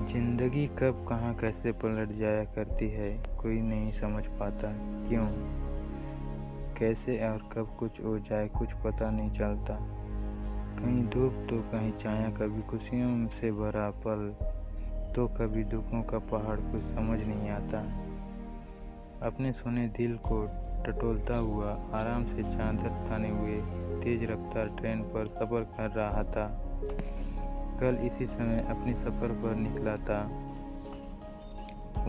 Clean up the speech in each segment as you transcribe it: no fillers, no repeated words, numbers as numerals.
जिंदगी कब कहाँ कैसे पलट जाया करती है, कोई नहीं समझ पाता क्यों, कैसे और कब कुछ हो जाए कुछ पता नहीं चलता। कहीं धूप तो कहीं छाया, कभी खुशियों से भरा पल तो कभी दुखों का पहाड़, कुछ समझ नहीं आता। अपने सोने दिल को टटोलता हुआ आराम से चादर ताने हुए तेज रफ्तार ट्रेन पर सफ़र कर रहा था। कल इसी समय अपने सफ़र पर निकला था।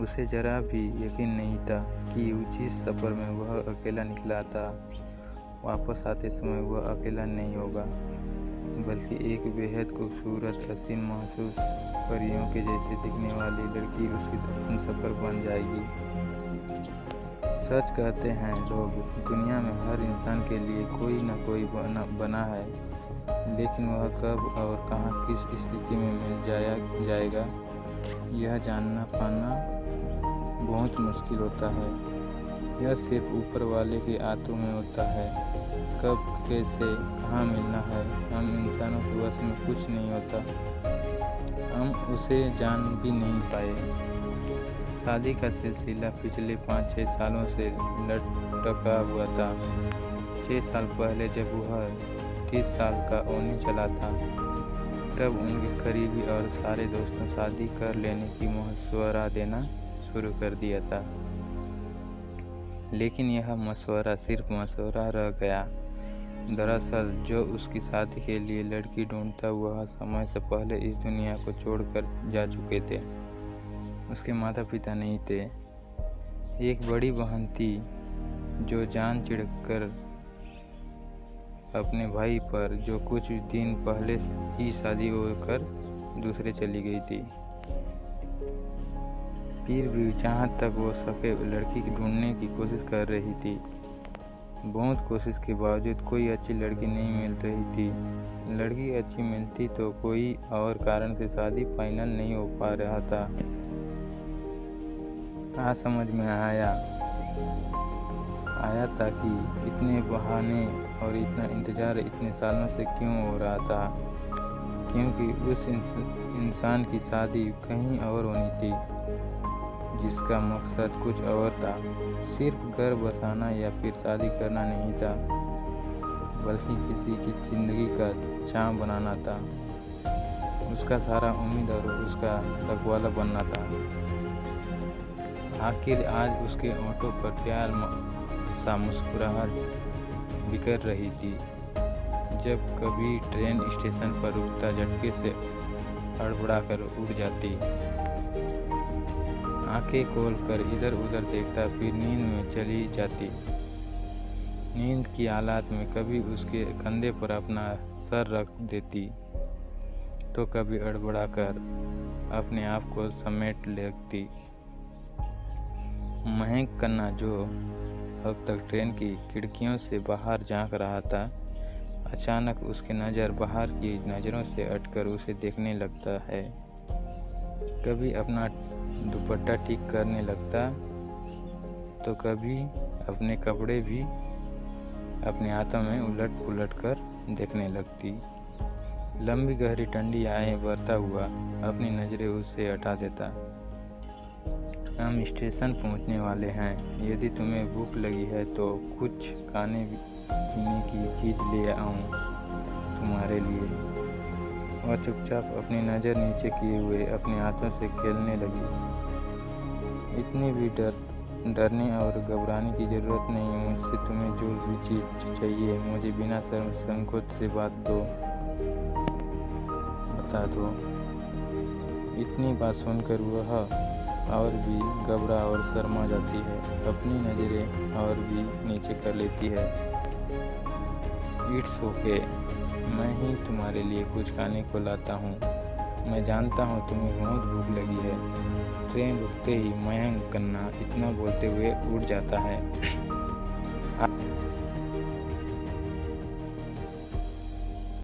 उसे जरा भी यकीन नहीं था कि जिस सफ़र में वह अकेला निकला था, वापस आते समय वह अकेला नहीं होगा, बल्कि एक बेहद खूबसूरत, हसीन, महसूस परियों के जैसे दिखने वाली लड़की उसकी अपनी सफ़र बन जाएगी। सच कहते हैं लोग, दुनिया में हर इंसान के लिए कोई न कोई बना है, लेकिन वह कब और कहाँ किस स्थिति में मिल जाएगा, यह जानना पाना बहुत मुश्किल होता है। यह सिर्फ ऊपर वाले के हाथों में होता है। कब कैसे कहाँ मिलना है, हम इंसानों के वश में कुछ नहीं होता। हम उसे जान भी नहीं पाए। शादी का सिलसिला पिछले 5-6 सालों से लटका हुआ था। 6 साल पहले जब वह 30 साल का होने चला था, तब उनके करीबी और सारे दोस्तों शादी कर लेने की मशवरा देना शुरू कर दिया था। लेकिन यह मशवरा सिर्फ मशवरा रह गया। दरअसल जो उसकी शादी के लिए लड़की ढूंढता, वह समय से पहले इस दुनिया को छोड़कर जा चुके थे। उसके माता पिता नहीं थे। एक बड़ी बहन थी जो जान चिढ़कर अपने भाई पर, जो कुछ दिन पहले ही शादी होकर दूसरे चली गई थी। फिर भी जहाँ तक हो सके लड़की ढूंढने की कोशिश कर रही थी। बहुत कोशिश के बावजूद कोई अच्छी लड़की नहीं मिल रही थी। लड़की अच्छी मिलती तो कोई और कारण से शादी फाइनल नहीं हो पा रहा था। आज समझ में आया था कि इतने बहाने और इतना इंतज़ार इतने सालों से क्यों हो रहा था। क्योंकि उस इंसान की शादी कहीं और होनी थी, जिसका मकसद कुछ और था। सिर्फ घर बसाना या फिर शादी करना नहीं था, बल्कि किसी की ज़िंदगी का छांव बनाना था। उसका सारा उम्मीद और उसका रखवाला बनना था। आखिर आज उसके होठों पर प्यार सा मुस्कुराहट बिखर रही थी। जब कभी ट्रेन स्टेशन पर रुकता, झटके से हड़बड़ाकर उठ जाती, आंखें खोलकर इधर उधर देखता, फिर नींद में चली जाती। नींद की हालत में कभी उसके कंधे पर अपना सर रख देती, तो कभी हड़बड़ाकर अपने आप को समेट लेती। महक खन्ना, जो अब तक ट्रेन की खिड़कियों से बाहर झांक रहा था, अचानक उसकी नज़र बाहर की नज़रों से हटकर उसे देखने लगता है। कभी अपना दुपट्टा ठीक करने लगता, तो कभी अपने कपड़े भी अपने हाथों में उलट पुलट कर देखने लगती। लंबी गहरी ठंडी आए भरता हुआ अपनी नज़रें उससे हटा देता। हम स्टेशन पहुंचने वाले हैं। यदि तुम्हें भूख लगी है तो कुछ खाने पीने की चीज़ ले आऊं तुम्हारे लिए। वह चुपचाप अपनी नज़र नीचे किए हुए अपने हाथों से खेलने लगी। इतनी भी डरने और घबराने की ज़रूरत नहीं। मुझसे तुम्हें जो भी चीज़ चाहिए, मुझे बिना शर्म संकोच से बता दो। इतनी बात सुनकर वह और भी घबरा और शर्मा जाती है। अपनी नज़रें और भी नीचे कर लेती है। इट्स ओके, मैं ही तुम्हारे लिए कुछ खाने को लाता हूँ। मैं जानता हूँ तुम्हें बहुत भूख लगी है। ट्रेन रुकते ही महक खन्ना इतना बोलते हुए उठ जाता है।